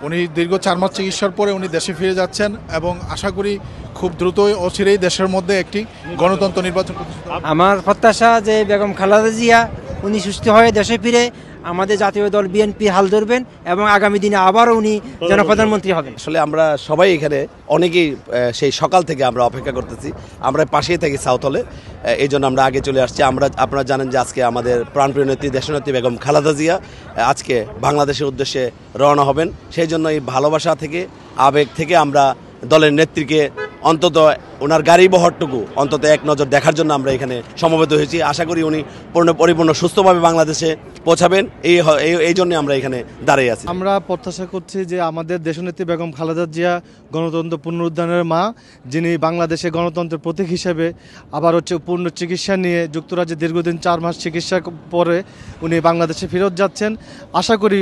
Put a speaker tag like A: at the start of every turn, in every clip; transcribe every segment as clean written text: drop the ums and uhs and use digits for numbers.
A: উনি দীর্ঘ 4 মাস চিকিৎসার পরে উনি দেশে ফিরে যাচ্ছেন এবং আশা করি খুব দ্রুতই অচিরেই দেশের মধ্যে একটি গণতন্ত্র নির্বাচন প্রতিষ্ঠিত হবে।
B: আমার প্রত্যাশা যে বেগম খালেদা জিয়া উনি সুস্থ হয়ে দেশে ফিরে আমাদের জাতীয় দল বিএনপি হাল ধরবেন এবং আগামী দিনে আবারও উনি জনপ্রধানমন্ত্রী হবেন।
C: আসলে আমরা সবাই এখানে অনেকেই সেই সকাল থেকে আমরা অপেক্ষা করতেছি। আমরা পাশেই থাকি সাউথ হলে, এই জন্য আমরা আগে চলে আসছি। আপনারা জানেন যে আজকে আমাদের প্রাণপ্রিয় নেত্রী দেশনেত্রী বেগম খালেদা জিয়া আজকে বাংলাদেশের উদ্দেশ্যে রওনা হবেন। সেই জন্য এই ভালোবাসা থেকে, আবেগ থেকে আমরা দলের নেত্রীকে অন্তত ওনার গাড়ি বহরটুকু অন্তত এক নজর দেখার জন্য আমরা এখানে সমবেত হয়েছি। আশা করি উনি পরিপূর্ণ সুস্থভাবে বাংলাদেশে পৌঁছাবেন, এই জন্য আমরা এখানে দাঁড়িয়ে আছি।
D: আমরা প্রত্যাশা করছি যে আমাদের দেশনেত্রী বেগম খালেদা জিয়া গণতন্ত্র পুনরুদ্ধারের মা, যিনি বাংলাদেশে গণতন্ত্রের প্রতীক হিসেবে আবার পূর্ণ চিকিৎসা নিয়ে যুক্তরাজ্যে দীর্ঘদিন 4 মাস চিকিৎসা পরে উনি বাংলাদেশে ফেরত যাচ্ছেন। আশা করি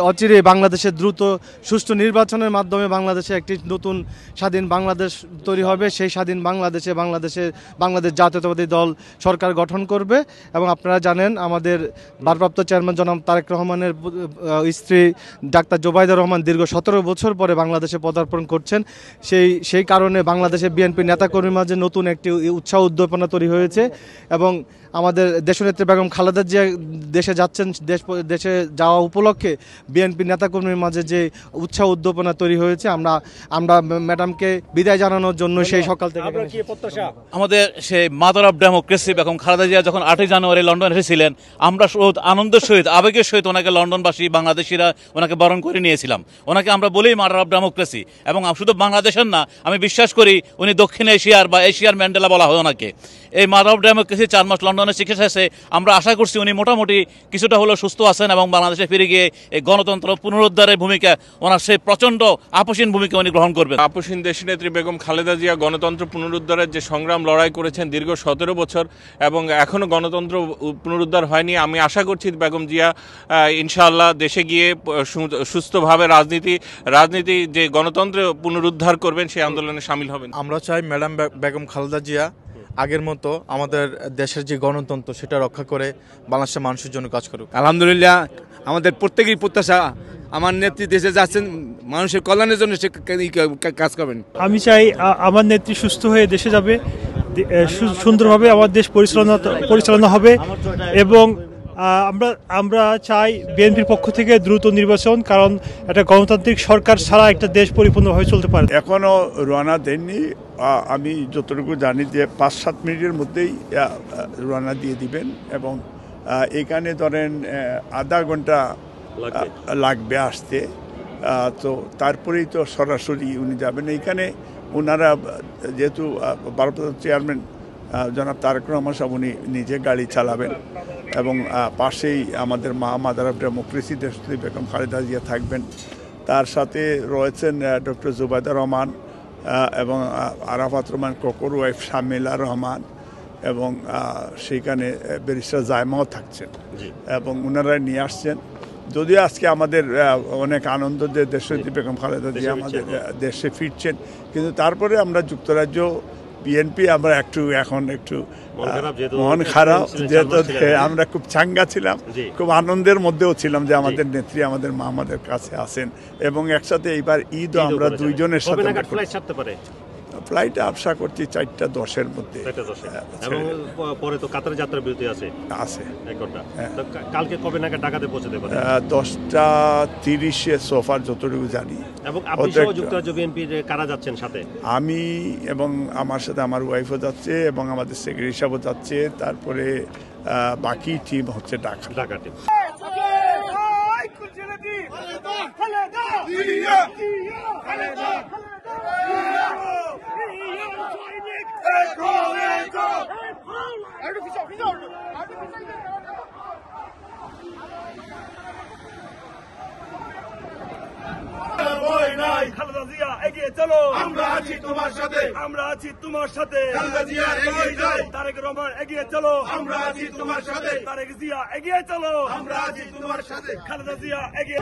D: অচিরে বাংলাদেশের দ্রুত সুষ্ঠু নির্বাচনের মাধ্যমে বাংলাদেশে একটি নতুন স্বাধীন বাংলাদেশ তৈরি হবে। সেই স্বাধীন বাংলাদেশ জাতীয়তাবাদী দল সরকার গঠন করবে। এবং আপনারা জানেন আমাদের ভারপ্রাপ্ত চেয়ারম্যান জনাব তারেক রহমানের স্ত্রী ডাক্তার জোবাইদা রহমান দীর্ঘ 17 বছর পরে বাংলাদেশে পদার্পণ করছেন। সেই কারণে বাংলাদেশে বিএনপি নেতাকর্মীর মাঝে নতুন একটি উৎসাহ উদ্দীপনা তৈরি হয়েছে এবং আমাদের দেশনেত্রী বেগম খালেদা জিয়া দেশে যাচ্ছেন, দেশে যাওয়া উপলক্ষে বিএনপি নেতাকর্মীর মাঝে যে উৎসাহ উদ্দীপনা তৈরি হয়েছে, আমরা ম্যাডামকে বিদায় জানানোর জন্য সেই সকাল থেকে
E: আমাদের সেই mother of democracy Begum Khaleda Zia যখন 8ই জানুয়ারি লন্ডন এসেছিলেন, আমরা আনন্দের সহিত আবেগের সহিত ওনাকে লন্ডনবাসী বাংলাদেশিরা ওনাকে বরণ করে নিয়েছিলাম। ওনাকে আমরা বলি মাদার অফ ডেমোক্রেসি। এবং শুধু বাংলাদেশের না, আমি বিশ্বাস করি উনি দক্ষিণ এশিয়ার বা এশিয়ার ম্যান্ডেলা বলা হয় ওনাকে। এই মাদার অফ ডেমোক্রেসি 4 মাস লন্ডনে চিকিৎসা শেষে আমরা আশা করছি উনি মোটামুটি কিছুটা হলেও সুস্থ আছেন এবং বাংলাদেশে ফিরে গিয়ে এই গণতন্ত্র পুনরুদ্ধারের ভূমিকা, ওনার সেই প্রচণ্ড আপসীন ভূমিকা উনি গ্রহণ করবেন।
F: আপসীন দেশনেত্রী বেগম খালেদা জিয়া গণতন্ত্র পুনরুদ্ধারের যে সংগ্রাম লড়াই করেছেন দীর্ঘ 17 বছর এবং এখনও গণতন্ত্র পুনরুদ্ধার হয়নি। আমি আশা করছি বেগম জিয়া ইনশাআল্লাহ দেশে গিয়ে সুস্থভাবে রাজনীতি যে গণতন্ত্র পুনরুদ্ধার করবেন সেই আন্দোলনে সামিল হবেন।
G: আমরা চাই ম্যাডাম বেগম খালেদা জিয়া আগের মতো আমাদের দেশের যে গণতন্ত্র সেটা রক্ষা করে বাংলাদেশের মানুষের জন্য কাজ করুক।
H: আলহামদুলিল্লাহ, আমাদের প্রত্যেকেরই প্রত্যাশা আমার নেত্রী দেশে যাচ্ছেন, মানুষের কল্যাণের জন্য সে কাজ করবেন।
I: আমি চাই আমার নেত্রী সুস্থ হয়ে দেশে যাবে, সুন্দরভাবে আমার দেশ পরিচালনা হবে এবং আমরা চাই বিএনপির পক্ষ থেকে দ্রুত নির্বাচন, কারণ একটা গণতান্ত্রিক সরকার ছাড়া একটা দেশ পরিপূর্ণভাবে চলতে পারে।
J: এখনও রওনা দেননি, আমি যতটুকু জানি যে 5-7 মিনিটের মধ্যেই রওনা দিয়ে দিবেন এবং এখানে ধরেন আধা ঘন্টা লাগবে আসতে, তো তারপরেই তো সরাসরি উনি যাবেন। এইখানে ওনারা যেহেতু ভারপ্রাপ্ত চেয়ারম্যান জনাব তারেক রহমান সাহেব উনি নিজে গাড়ি চালাবেন এবং পাশেই আমাদের মাদার অফ ডেমোক্রেসি দেশনেত্রী বেগম খালেদা জিয়া থাকবেন। তার সাথে রয়েছেন ডক্টর জুবাইদা রহমান এবং আরাফাত রহমান কোকর ওয়াইফ শামিলা রহমান এবং সেইখানে ব্যারিস্টার জায়মাও থাকছেন এবং ওনারা নিয়ে আসছেন। যদিও আজকে আমাদের অনেক আনন্দ যে দেশনেত্রী বেগম খালেদা জিয়া আমাদের দেশে ফিরছেন, কিন্তু তারপরে আমরা যুক্তরাজ্য বিএনপি আমরা এখন একটু মন খারাপ, যেহেতু আমরা খুব চাঙ্গা ছিলাম, খুব আনন্দের মধ্যেও ছিলাম যে আমাদের নেত্রী আমাদের মা আমাদের কাছে আসেন এবং একসাথে এইবার ঈদও আমরা দুইজনের সাথে ফ্লাইটে আশা করছি 4:10-এর মধ্যে।
K: এবং পরে তো কাতার যাত্রার বিরতি আছে 1 ঘন্টা। কালকে কবে নাগাদ ঢাকাতে পৌঁছাতে পারে?
J: 10:30-এ সোফার যতটুকু জানি।
K: এবং আপনি সহ যুক্তরাজ্য বিএনপির কারা যাচ্ছেন সাথে?
J: আমি এবং আমার সাথে আমার ওয়াইফও যাচ্ছে এবং আমাদের সেক্রেটারি সাহেবও যাচ্ছে, তারপরে বাকি টিম হচ্ছে ঢাকা টিম।
L: খালেদা জিয়া এগিয়ে চলো, আমরা আছি তোমার সাথে, আমরা আছি তোমার সাথে। খালেদা জিয়া এগিয়ে যাও, তারেক রহমান এগিয়ে চলো, আমরা আছি তোমার সাথে। তারেক জিয়া এগিয়ে চলো, আমরা আছি তোমার সাথে। খালেদা জিয়া এগিয়ে